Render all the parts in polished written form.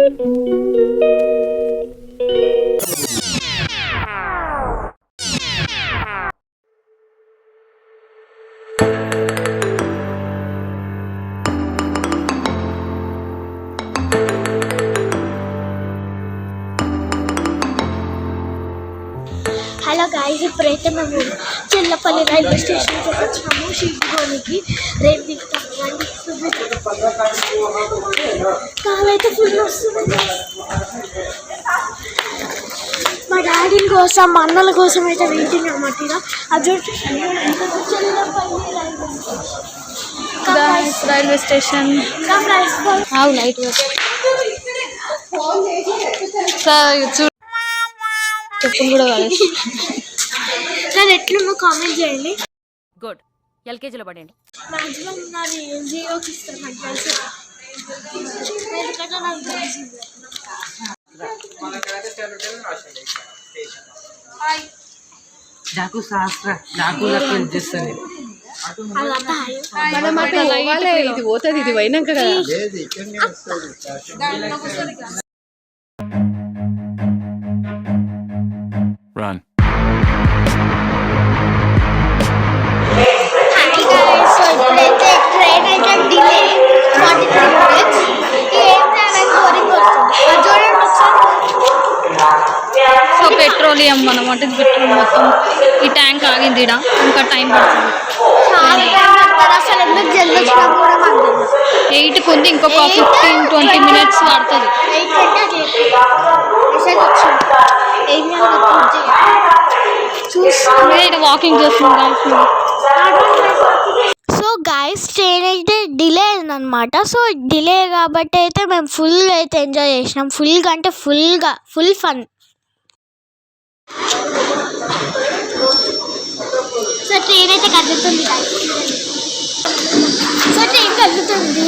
Hello guys, ఇప్పుడైతే మేము Chellapalli railway స్టేషన్కి వచ్చాము షిప్కి. రేపు దిగుతాము. కాలైతే ఫుల్ వస్తుంది. మా డాడీ కోసం, మా అన్నల కోసం అయితే వెయిటింగ్ అన్నమాట. అది చెల్లపల్లి రైల్వే స్టేషన్ లైట్ చెప్పు కూడా నేను ఎట్లున్నా కామెంట్ చేయండి. గుడ్. ఎల్కేజీలో పడండి. మ్యాక్సిమం నాది జీరోకి ఇస్తాను నాకు తెలిసి. ఎందుకంటే నాకు తెలిసింది. జాకు శాస్త్ర జాకు లెక్కలు చేస్తాను. ఇది పోతుంది, ఇది పోయినాక కదా. Run. సో ఇప్పుడైతే ట్రైన్ అయితే డిలే 43 minutes. ఏం చేయాలని బోరింగ్ వస్తుంది. చూడండి ఒకసారి. సో పెట్రోలియం అన్నమాట, ఇది పెట్రోల్ మొత్తం. ఈ ట్యాంక్ ఆగింది ఇక్కడ, ఇంకా టైం పడుతుంది. చాలా టైం పడుతుంది. అసలు ఎందుకు జల్ది వచ్చినా కూడా మాకు 8కి ఉంది, ఇంకొక 15-20 minutes పడుతుంది. 8 అంటే అది మెసేజ్ వచ్చింది. ఏం చూసి వాకింగ్ చేస్తున్నాం. సో గాయస్, ట్రైన్ అయితే డిలే అయిందనమాట. సో డిలే కాబట్టి అయితే మేము ఫుల్గా అయితే ఎంజాయ్ చేసినాం. ఫుల్గా అంటే ఫుల్ ఫన్. సో ట్రైన్ అయితే కదులుతుంది. సో ట్రైన్ కదులుతుంది.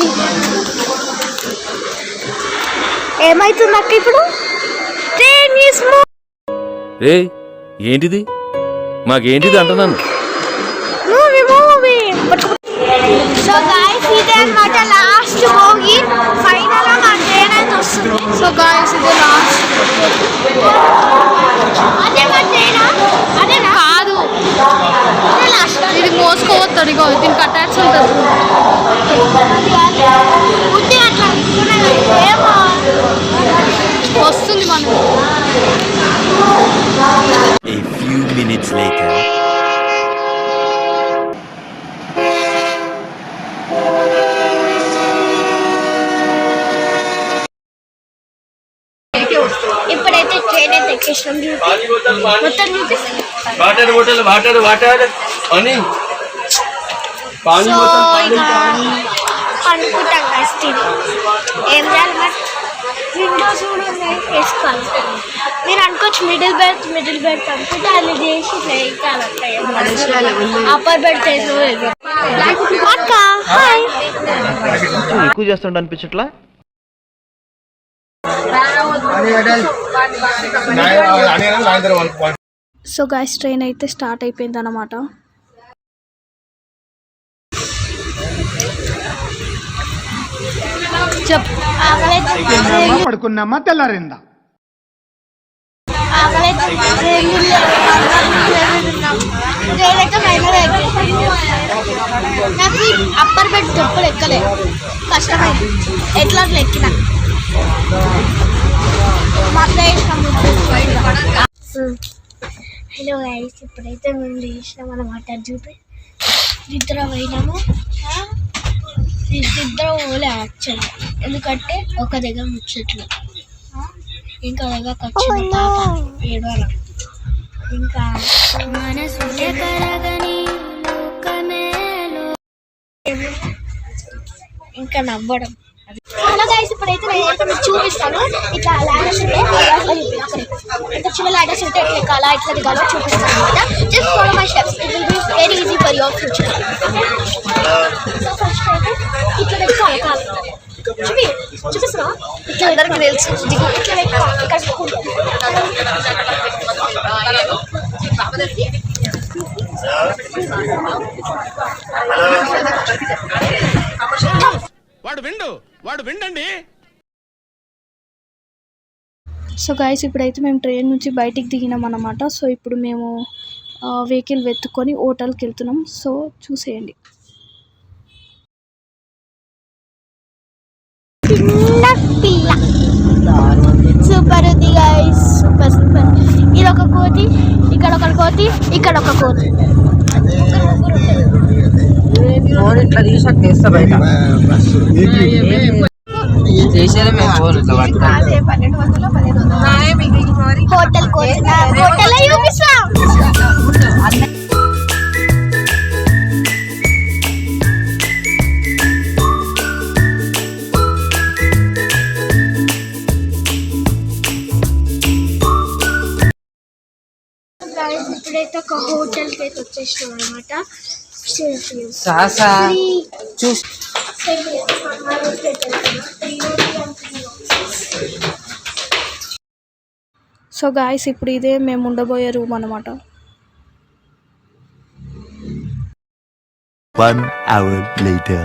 ఏమవుతుంది అక్క ఇప్పుడు? ట్రైన్ ఏ ఏంటిది? మాకేంటిది అంటున్నాను. మూవీ. సో గాయస్, ఇదే అన్నమాట లాస్ట్ మూవీ. ఫైనల్ గా మా ట్రైన్ అయితే వస్తుంది. సో గాయస్, ఇది లాస్ట్. అదే మా ట్రైన్ అదేనా? కాదు, అదే లాస్ట్. ఇది మోసుకోవద్దు. ఇగో దీనికి అటాచ్ ఉంటుంది. బుద్ధి అట్లా ఏమో వస్తుంది మనకి. A few minutes later. ఇప్పుడైతే ట్రైన్ అయితే ఎక్కేసినాం. మొత్తం చూపిస్తాం. సో ఇక అనుకుంటాం కష్ట ఏం చేయాలి మరి. విండోస్ కూడా ఉన్నాయి, వేసుకోవాలి. మీరు అనుకోవచ్చు మిడిల్ బెర్త్ అనుకుంటే అది చేసి అప్పర్ బెర్త్ అక్క హాయ్. ఎక్కువ చేస్తుండ అనిపించట్లా. సో గాయస్, ట్రైన్ అయితే స్టార్ట్ అయిపోయింది అన్నమాట. పడుకున్నామా తెల్లారిందా? నాకు అప్పర్ బెడ్ చెప్పులు ఎక్కలే, కష్టమైంది. ఎట్లా ఎక్కిన హలో గైస్, ఇప్పుడైతే మేము లేచినాం అన్నమాట. చూపి నిద్ర పోయినాము. నిద్ర పోలే యాక్చువల్లీ, ఎందుకంటే ఒక దగ్గర ముచ్చట్లు, ఇంకా దగ్గర వచ్చిన పాప ఏడవల, ఇంకా ఇంకా నవ్వడం. హలో గైస్, ఇప్పుడైతే నేనైతే మీకు చూపిస్తాను. ఇట్లా ల్యాడర్స్ ఉంటే ఇంత చిన్న ల్యాడర్స్ ఉంటే ఎట్లా ఎక్కాలా, ఎట్లా దిగాలో చూపిస్తాను అనమాట. Just follow my steps, it will be very easy for your future. So first అయితే ఇట్లా ఎక్కాలి. కాదు చూపిస్తున్నా, ఇట్లా అందరికి తెలుసు. దిగు, ఇట్లా ఎక్కాలి. వాడు విండండి. సో గైస్ ఇప్పుడైతే మేము ట్రైన్ నుంచి బయటికి దిగినాం అన్నమాట. సో ఇప్పుడు మేము వెహికల్ వెతుక్కొని హోటల్కి వెళ్తున్నాం. సో చూసేయండి. చిన్న పిల్ల సూపర్ ఉంది గైస్, సూపర్ సూపర్. ఇది ఒక కోతి, ఇక్కడ ఒక కోతి, ఇక్కడ ఒక కోతి. ఇట్లా తీసి అట్లా వేస్తా బయట హోటల్ కోతి హోటల్ చూపిస్తాం. ఇప్పుడైతే ఒక హోటల్కి అయితే వచ్చేసినాం అనమాట. సో గాయస్ ఇప్పుడు ఇదే మేము ఉండబోయే రూమ్ అనమాట. 1 hour later.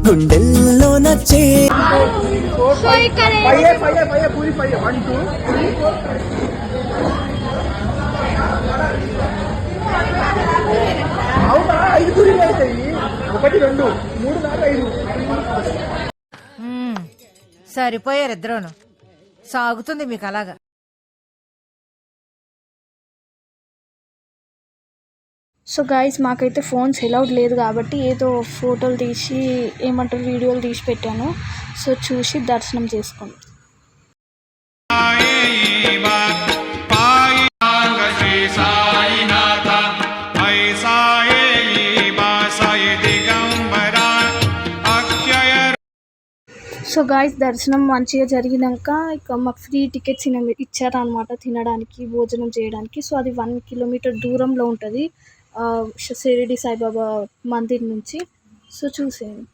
గుండెల్లో నచ్చే సరిపోయారు ఇద్దరును. సాగుతుంది మీకు అలాగా. సో గాయస్ మాకైతే ఫోన్స్ అలౌడ్ లేదు కాబట్టి ఏదో ఫోటోలు తీసి ఏమంటారు వీడియోలు తీసి పెట్టాను. సో చూసి దర్శనం చేసుకోండి. సో గాయస్ దర్శనం మంచిగా జరిగినాక ఇక మాకు ఫ్రీ టికెట్స్ ఇచ్చారనమాట తినడానికి, భోజనం చేయడానికి. సో అది 1 కిలోమీటర్ దూరంలో ఉంటుంది షిరిడి సాయిబాబా మందిర్ నుంచి. సో చూసేయండి.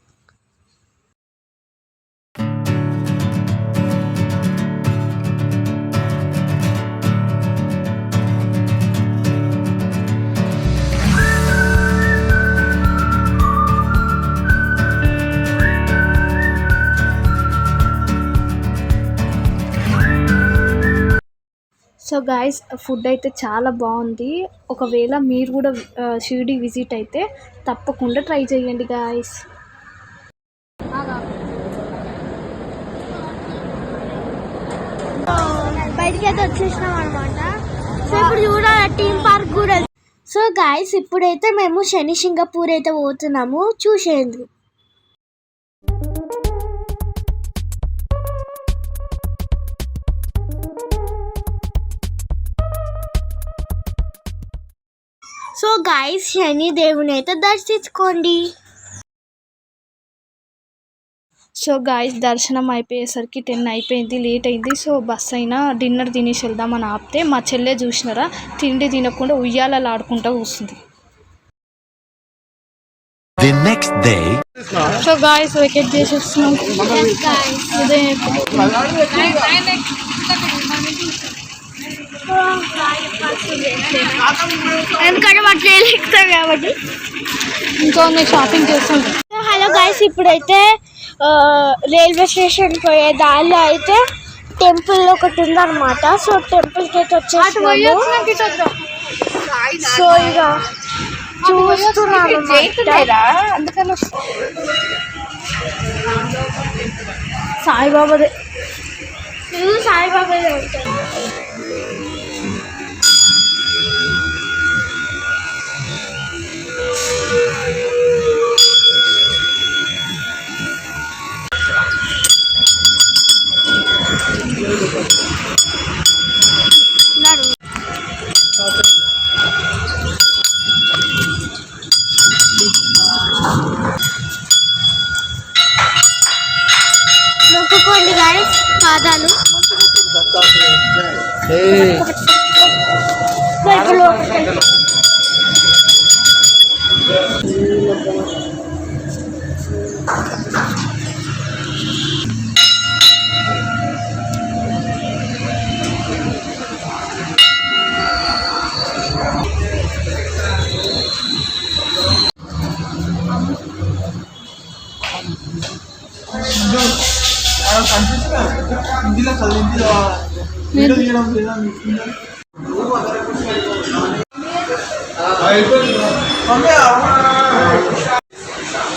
సో గాయస్ ఫుడ్ అయితే చాలా బాగుంది. ఒకవేళ మీరు కూడా షిరిడి విజిట్ అయితే తప్పకుండా ట్రై చేయండి గాయస్. బయటికి అయితే వచ్చేసినాం అనమాట. సో ఇప్పుడు చూడాలి థీమ్ పార్క్ కూడా. సో గాయస్ ఇప్పుడైతే మేము శని సింగపూర్ అయితే పోతున్నాము, చూసేందుకు. సో గాయస్ శని దేవుని అయితే దర్శించుకోండి. సో గాయస్ దర్శనం అయిపోయేసరికి 10 అయిపోయింది, లేట్ అయింది. సో బస్ అయినా డిన్నర్ తినేసి వెళ్దామని ఆపితే మా చెల్లె చూసినారా తిండి తినకుండా ఉయ్యాలలో ఆడుకుంటూ కూర్చుంది. The next day. So guys vacate చేసేస్తున్నాం. ఇదే ఎందుకంటే మా ట్రైన్ ఎక్కుతాం కాబట్టి ఇంకా నేను షాపింగ్ చేస్తాను. హలో గాయస్ ఇప్పుడైతే రైల్వే స్టేషన్ పోయే దారిలో అయితే టెంపుల్ ఒకటి ఉందన్నమాట. సో టెంపుల్కి అయితే వచ్చేసినాము. సో ఇక చూస్తున్నాను సాయిబాబాదే. సాయిబాబాదే ఉంటుంది. మొక్కుకోండి గాయస్ పాదాలు.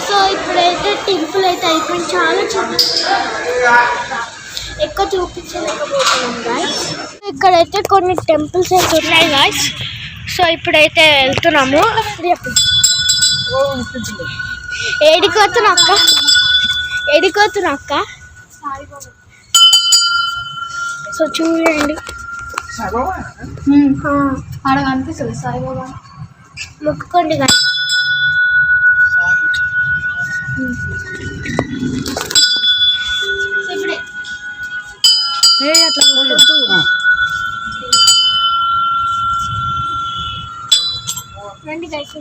సో ఇప్పుడైతే టెంపుల్ అయితే అయిపోయింది. చాలా చిన్న ఎక్కువ చూపించలేకపోతున్నాం గాయస్. ఇక్కడైతే కొన్ని టెంపుల్స్ అయితే ఉన్నాయి గాయస్. సో ఇప్పుడైతే వెళ్తున్నాము. ఏడికోతున్నా అక్క, ఏడికోతున్నా అక్క. సో చూడండి ఆడ కనిపిస్తుంది సాయిబాబా. మొక్కుకోండి గాయస్. సో ఇప్పుడే అట్లా కొట్టద్దు. రండి గాయస్.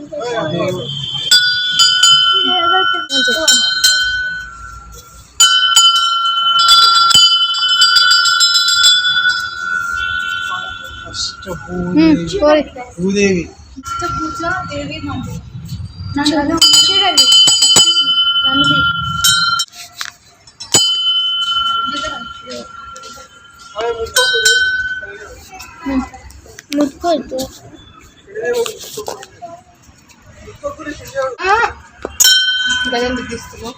భూదేవి చూడండి నంది. ముట్టుకోవద్దు. గజం దిగిస్తున్నాం.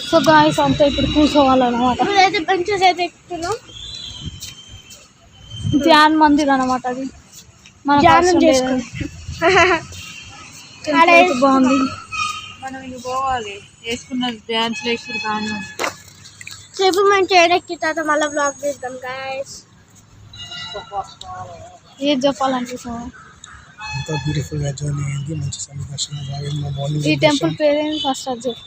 సో గాయస్ అంతా ఇప్పుడు కూర్చోవాలన్నమాట. ఇప్పుడైతే బెంచెస్ అయితే ఎక్కుతున్నాం. ధ్యాన్ మందిర్ అనమాట అది. మన ధ్యానం చేసుకో. బాగుంది. మనం ఇంక పోవాలి. వేసుకున్న డ్యాన్స్ లేచి బాగానే ఉంది. సో ఇప్పుడు మనం చేయడానికి తర్వాత మళ్ళీ బ్లాగ్ చేద్దాం గాయస్. ఏది చెప్పాలనిపిస్తుంది. ఎంతో బ్యూటిఫుల్ గా జర్నీ అయింది. మంచి దర్శనం బాగా మార్నింగ్. ఈ టెంపుల్ పేరేంటి ఫస్ట్ అది చెప్పు.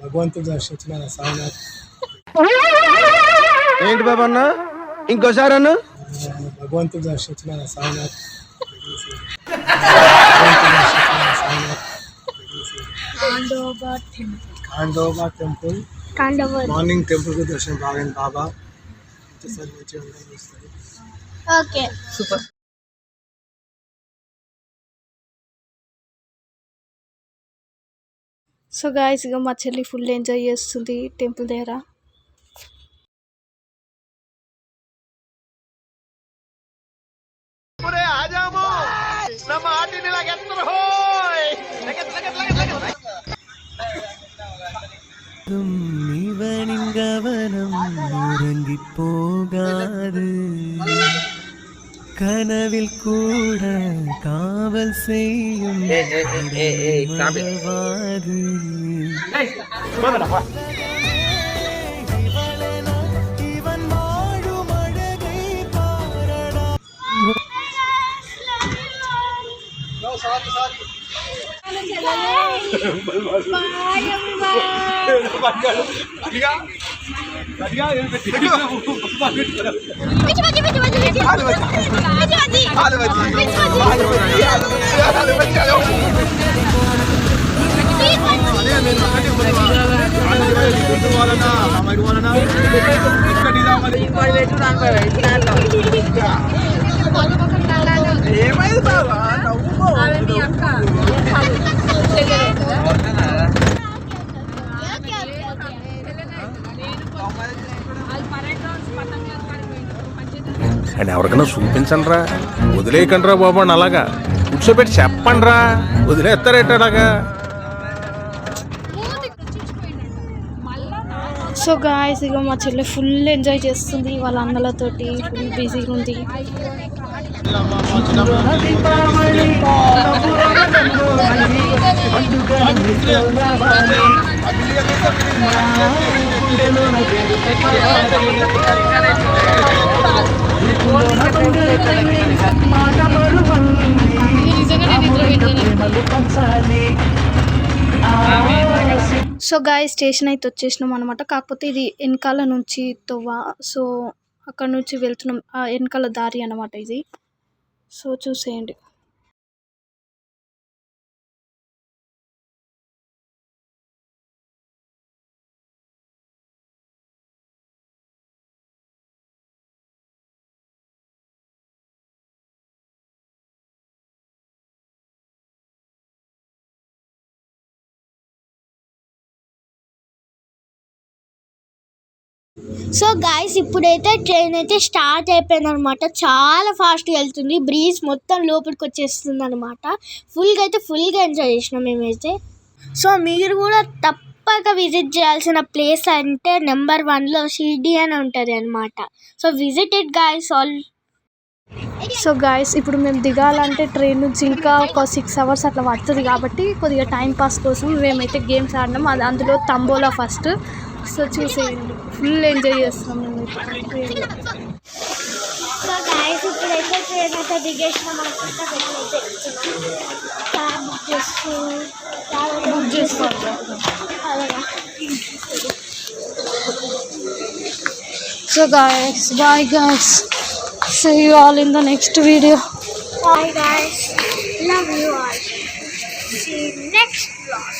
భగవంతుడు దర్శించిన సాయినాథ్. ఏంటి బాబా అన్న ఇంకోసారి అన్న భగవంతుడు దర్శించిన Sainath. Khandoba temple morning temple కు దర్శనం బాగా బాబా ఓకే సూపర్. సో గాయస్ ఇక మా చెల్లి ఫుల్ ఎంజాయ్ చేస్తుంది టెంపుల్ దగ్గర. இவனின் கவனம் உறங்கி போகாது கனவில் கூட காவல் செய்யும் மறவாது இவன் வாழும் அழகை பாரடா. ఏమైంది బాబా అని ఎవరికైనా చూపించండి రా, వదిలేయకండి రా బాబు అని అలాగా కూర్చోబెట్టి చెప్పండి రా, వదిలేస్తారేటలాగా. సో గాయస్ ఇక మా చెల్లి ఫుల్ ఎంజాయ్ చేస్తుంది వాళ్ళ అన్నలతోటి. ఫుల్ బిజీగా ఉంది. సో గాయస్ స్టేషన్ అయితే వచ్చేసినాం అనమాట. కాకపోతే ఇది వెనకాల నుంచి తొవ్వ. సో అక్కడ నుంచి వెళ్తున్నాం. వెనకాల దారి అనమాట ఇది. సో చూసేయండి. సో గాయస్ ఇప్పుడైతే ట్రైన్ అయితే స్టార్ట్ అయిపోయింది అనమాట. చాలా ఫాస్ట్గా వెళ్తుంది. బ్రీజ్ మొత్తం లోపలికి వచ్చేస్తుంది అనమాట. ఫుల్గా ఎంజాయ్ చేసినాం మేమైతే. సో మీరు కూడా తప్పక విజిట్ చేయాల్సిన ప్లేస్ అంటే నెంబర్ 1లో షిర్డీ అని ఉంటుంది అనమాట. So visit it guys all. So guys ఇప్పుడు మేము దిగాలంటే ట్రైన్ నుంచి ఇంకా ఒక 6 hours అట్లా పడుతుంది కాబట్టి కొద్దిగా టైం పాస్ కోసం మేమైతే గేమ్స్ ఆడినాం. అది అందులో తంబోలా ఫస్ట్. సో చూసేయండి, ఫుల్ ఎంజాయ్ చేస్తున్నాం మేమైతే. సో గాయస్ ఇప్పుడైతే ట్రైన్ అయితే దిగేసినాం అనుకుంటా. క్యాబ్ బుక్ చేసుకోవాలి. So guys bye guys, see you all in the next video. Bye guys, love you all. See you next vlog.